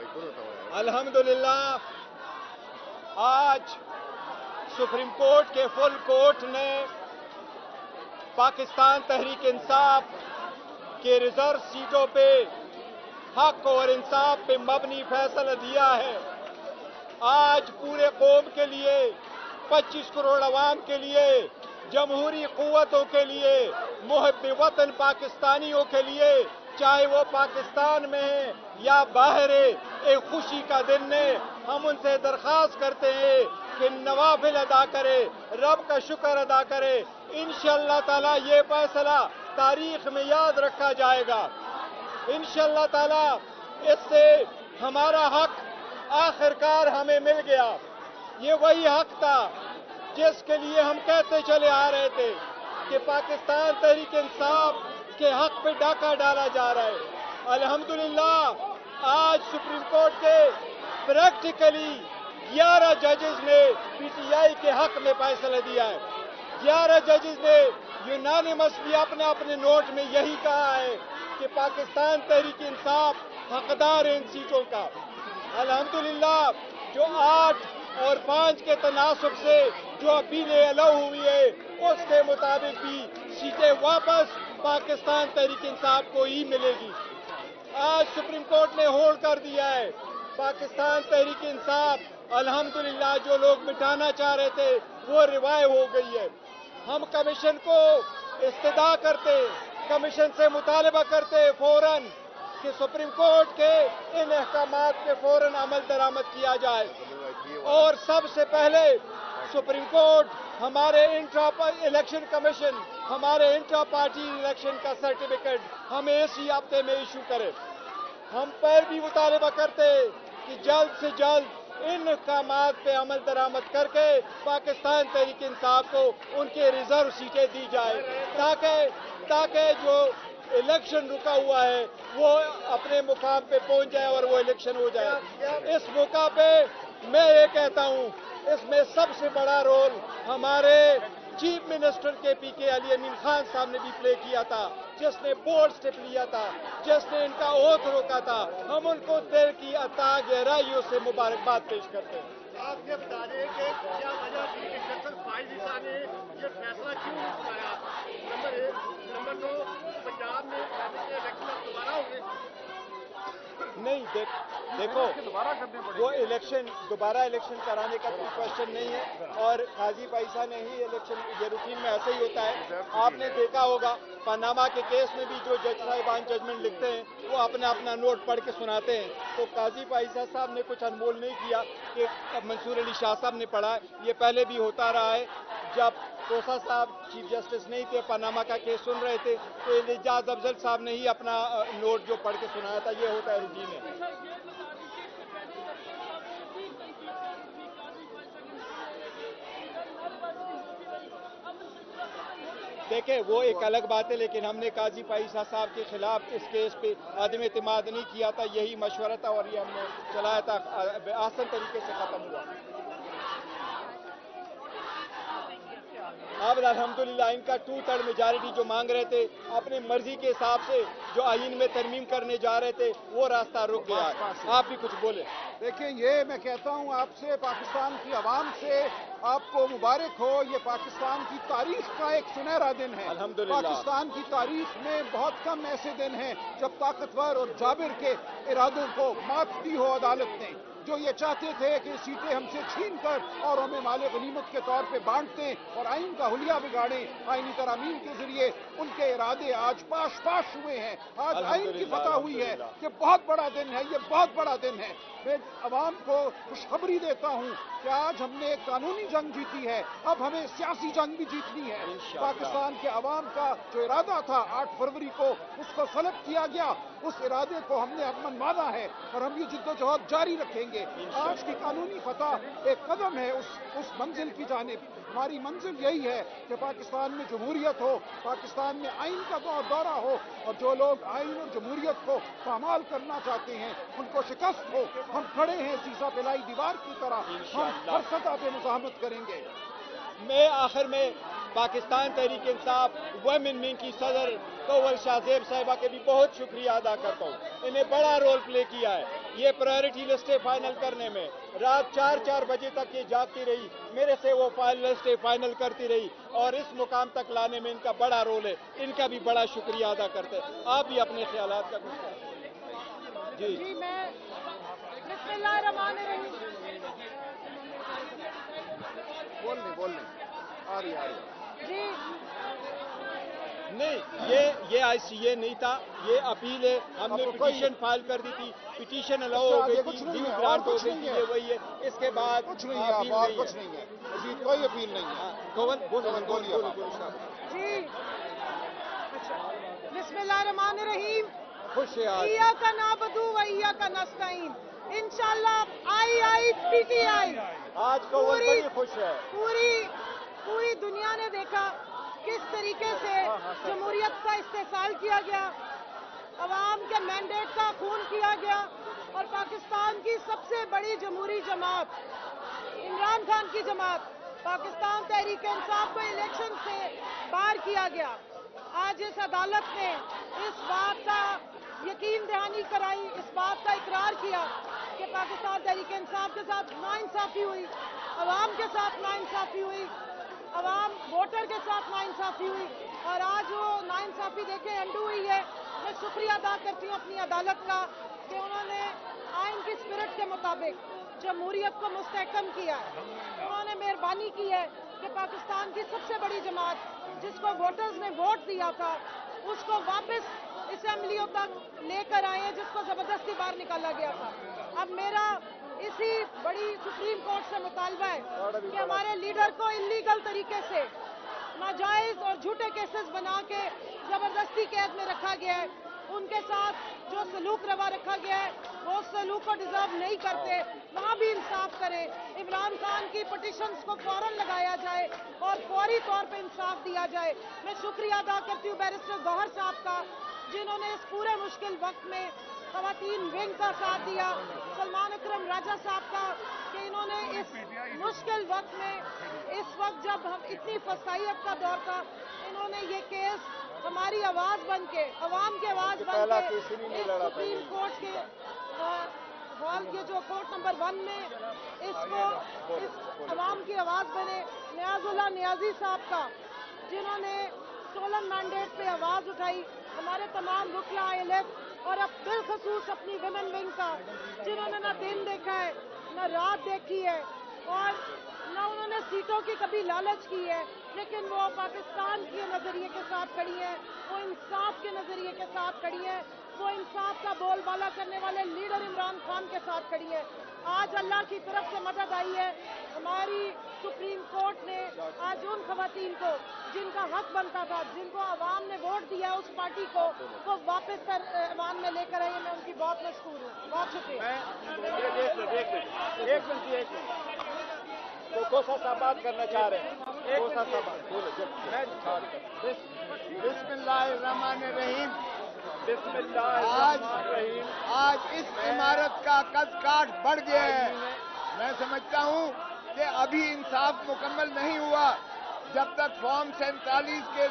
अल्हम्दुलिल्लाह आज supreme court के फुल कोर्ट ने पाकिस्तान तहरीक इंसाफ के रिजर्व सीटों पे हक और इंसाफ पे मबनी फैसला दिया है। आज पूरे कौम के लिए, 25 करोड़ अवाम के लिए, जमहूरी क़ुव्वतों के लिए, मुहब्बे वतन पाकिस्तानियों के लिए, चाहे वो पाकिस्तान में है या बाहर है, एक खुशी का दिन है। हम उनसे दरख्वास्त करते हैं कि नवाफिल अदा करे, रब का शुक्र अदा करे। इंशाअल्लाह ताला ये फैसला तारीख में याद रखा जाएगा। इंशाअल्लाह ताला इससे हमारा हक आखिरकार हमें मिल गया। ये वही हक था जिसके लिए हम कहते चले आ रहे थे कि पाकिस्तान तहरीक इंसाफ के हक पे डाका डाला जा रहा है। अल्हम्दुलिल्लाह आज सुप्रीम कोर्ट के प्रैक्टिकली 11 जजेस ने पीटीआई के हक में फैसला दिया है। 11 जजेस ने यूनानिमसली अपने अपने नोट में यही कहा है कि पाकिस्तान तहरीक इंसाफ हकदार है इन सीटों का। अल्हम्दुलिल्लाह जो 8 और 5 के तनासब से जो अपीलें अलाउ हुई है उसके मुताबिक भी सीटें वापस पाकिस्तान तहरीक इंसाफ को ही मिलेगी। आज सुप्रीम कोर्ट ने होल्ड कर दिया है पाकिस्तान तहरीक इंसाफ अल्हम्दुलिल्लाह जो लोग मिटाना चाह रहे थे वो रिवाइव हो गई है। हम कमीशन को इस्तदा करते, कमीशन से मुतालबा करते फौरन कि सुप्रीम कोर्ट के इन अहकामात पे फौरन अमल दरामद किया जाए। और सबसे पहले सुप्रीम कोर्ट हमारे इंट्रा इलेक्शन कमीशन, हमारे इंट्रा पार्टी इलेक्शन का सर्टिफिकेट हमें इसी हफ्ते में इशू करे। हम पर भी मुतालबा करते कि जल्द से जल्द इन अहकामात पे अमल दरामद करके पाकिस्तान तहरीक इंसाफ को उनके रिजर्व सीटें दी जाए ताकि जो इलेक्शन रुका हुआ है वो अपने मुकाम पे पहुंच जाए और वो इलेक्शन हो जाए। इस मौका पे मैं ये कहता हूँ इसमें सबसे बड़ा रोल हमारे चीफ मिनिस्टर के पीके अली अमीन खान साहब ने भी प्ले किया था, जिसने बोल्ड स्टेप लिया था, जिसने इनका ओथ रोका था। हम उनको दिल की अता गहराइयों से मुबारकबाद पेश करते हैं। आप ये बता दें कि क्या वजह थी कि सेक्शन 5 ने ये फैसला क्यों नहीं सुनाया? नंबर 1, नंबर 2, पंजाब में इलेक्शन दोबारा होंगे? नहीं, देखो वो दोबारा इलेक्शन कराने का कोई क्वेश्चन नहीं है और काजी पैसा ने ही इलेक्शन, ये रूटीन में ऐसे ही होता है। आपने देखा होगा पनामा के केस में भी जो जज साहिबान जजमेंट लिखते हैं वो अपना नोट पढ़ के सुनाते हैं। तो काजी पैसा साहब ने कुछ अनमोल नहीं किया कि मंसूर अली शाह साहब ने पढ़ा। ये पहले भी होता रहा है। जब कोसा साहब चीफ जस्टिस नहीं थे, पनामा का केस सुन रहे थे, तो एजाज अफजल साहब ने ही अपना नोट जो पढ़ के सुनाया था। ये होता है रूटीन है। देखें वो एक अलग बात है, लेकिन हमने काजी पैसा साहब के खिलाफ इस केस पे आदम एतमाद नहीं किया था। यही मशवरा था और ये हमने चलाया था, आसान तरीके से खत्म हुआ। अब अल्हम्दुलिल्लाह इनका 2/3 मेजॉरिटी जो मांग रहे थे अपनी मर्जी के हिसाब से जो आईन में तरमीम करने जा रहे थे वो रास्ता रुक गया। आप भी कुछ बोले। देखिए ये मैं कहता हूँ आपसे, पाकिस्तान की आवाम से आपको मुबारक हो। ये पाकिस्तान की तारीख का एक सुनहरा दिन है। पाकिस्तान की तारीख में बहुत कम ऐसे दिन हैं जब ताकतवर और जाबिर के इरादों को मात दी हो अदालत ने। जो ये चाहते थे कि सीटें हमसे छीन कर और हमें माले गनीमत के तौर पे बांट दें और आइन का हुलिया बिगाड़ें, आइनी तरमीम के जरिए उनके इरादे आज पाश हुए हैं। आज आइन की फतह हुई है। ये बहुत बड़ा दिन है, ये बहुत बड़ा दिन है। मैं अवाम को खुशखबरी देता हूँ कि आज हमने एक कानूनी जंग जीती है, अब हमें सियासी जंग भी जीतनी है। पाकिस्तान के अवाम का जो इरादा था 8 फरवरी को, उसको सलब किया गया। उस इरादे को हमने अब मनवाना है और हम ये जिद्दोजहद जारी रखेंगे। आज की कानूनी फतह एक कदम है उस मंजिल की जानिब। हमारी मंजिल यही है कि पाकिस्तान में जमहूरियत हो, पाकिस्तान में आइन का दौरा हो और जो लोग आइन और जमहूरियत को पामाल करना चाहते हैं उनको शिकस्त हो। हम खड़े हैं सीसा पिलाई दीवार की तरह, हम हर सतह पे मुज़ाहमत करेंगे। میں آخر میں پاکستان تحریک انصاف ویمن ونگ کی صدر کول شاہ زیب صاحبہ کے بھی بہت شکریہ ادا کرتا ہوں. انہیں بڑا رول پلے کیا ہے یہ پرائرٹی لسٹیں فائنل کرنے میں. رات 4 بجے تک یہ جاگتی رہی, میرے سے وہ لسٹیں فائنل کرتی رہی, اور اس مقام تک لانے میں ان کا بڑا رول ہے. ان کا بھی بڑا شکریہ ادا کرتے ہیں. آپ بھی اپنے خیالات کا کچھ کہیں. جی میں بسم اللہ الرحمن الرحیم. بول لیں آ رہی جی نہیں, یہ ICA نہیں تھا, یہ اپیل ہے. ہم نے پٹیشن فائل کر دی تھی, پٹیشن الاؤ ہو گئی تھی, نیو گرانٹ ہو گئی تھی, یہ وہی ہے. اس کے بعد کچھ نہیں ہے, اور کچھ نہیں ہے, مزید کوئی اپیل نہیں ہے. جی بسم اللہ الرحمن الرحیم. خوش ہے آج. ایاک نعبد و ایاک نستعین. انشاءاللہ PTI آج کول بڑی خوش ہے. پوری دنیا نے دیکھا کس طریقے سے جمہوریت کا استحصال کیا گیا, عوام کے مینڈیٹ کا خون کیا گیا, اور پاکستان کی سب سے بڑی جمہوری جماعت عمران خان کی جماعت پاکستان تحریک انصاف کو الیکشن سے باہر کیا گیا. آج اس عدالت نے اس بات کا یقین دہانی کرائی, اس بات کا اقرار کیا کہ پاکستان تحریک انصاف کے ساتھ ناانصافی ہوئی, عوام کے ساتھ ناانصافی ہوئی, عوام ووٹر کے ساتھ ناانصافی ہوئی, اور آج وہ ناانصافی دیکھیں انڈو ہوئی ہے. میں شکریہ ادا کرتی ہوں اپنی عدالت کا کہ انہوں نے آئین کی اسپرٹ کے مطابق جمہوریت کو مستحکم کیا ہے. انہوں نے مہربانی کی ہے کہ پاکستان کی سب سے بڑی جماعت جس کو ووٹرز نے ووٹ دیا تھا اس کو واپس اسمبلیوں تک لے کر آئے ہیں, جس کو زبردستی باہر نکالا گیا تھا. اب میرا اسی بڑی سپریم کورٹ سے مطالبہ ہے کہ ہمارے لیڈر کو انلیگل طریقے سے ناجائز اور جھوٹے کیسز بنا کے زبردستی قید میں رکھا گیا ہے, ان کے ساتھ جو سلوک روا رکھا گیا ہے وہ اس سلوک کو ڈیزرو نہیں کرتے, وہاں بھی انصاف کریں. عمران خان کی پٹیشنز کو فوراً لگایا جائے اور فوری طور پہ انصاف دیا جائے. میں شکریہ ادا کرتی ہوں بیرسٹر گوہر صاحب کا جنہوں نے اس پورے مشکل وقت میں خواتین ونگ کا ساتھ دیا, سلمان اکرم راجہ صاحب کا کہ انہوں نے اس مشکل وقت میں, اس وقت جب ہم اتنی فسائیت کا دور تھا, انہوں نے یہ کیس ہماری آواز بن کے, عوام کی آواز بن کے اس سپریم کورٹ کے ہال, یہ جو کورٹ نمبر 1 میں اس کو اس عوام کی آواز بنے. نیاز اللہ نیازی صاحب کا جنہوں نے سولن مینڈیٹ پہ آواز اٹھائی, ہمارے تمام وکلا ILF, اور اب بالخصوص اپنی ویمن ونگ کا جنہوں نے نہ دن دیکھا ہے نہ رات دیکھی ہے, اور نہ انہوں نے سیٹوں کی کبھی لالچ کی ہے, لیکن وہ پاکستان کے نظریے کے ساتھ کھڑی ہیں, وہ انصاف کے نظریے کے ساتھ کھڑی ہیں, وہ انصاف کا بول بالا کرنے والے لیڈر عمران خان کے ساتھ کھڑی ہے. آج اللہ کی طرف سے مدد آئی ہے. ہماری سپریم کورٹ نے آج ان خواتین کو جن کا حق بنتا تھا, جن کو عوام نے ووٹ دیا اس پارٹی کو, وہ واپس عوام میں لے کر آئی ہے. میں ان کی بہت مشکور ہوں. بہت شکریہ. ایک منٹ تو کوسا صاحب بات کرنا چاہ رہے ہیں. کوسا صاحب بسم اللہ الرحمن الرحیم. بسم اللہ الرحمن الرحیم. آج اس عمارت کا قد کاٹ بڑھ گیا ہے. میں سمجھتا ہوں کہ ابھی انصاف مکمل نہیں ہوا جب تک فارم 47 کے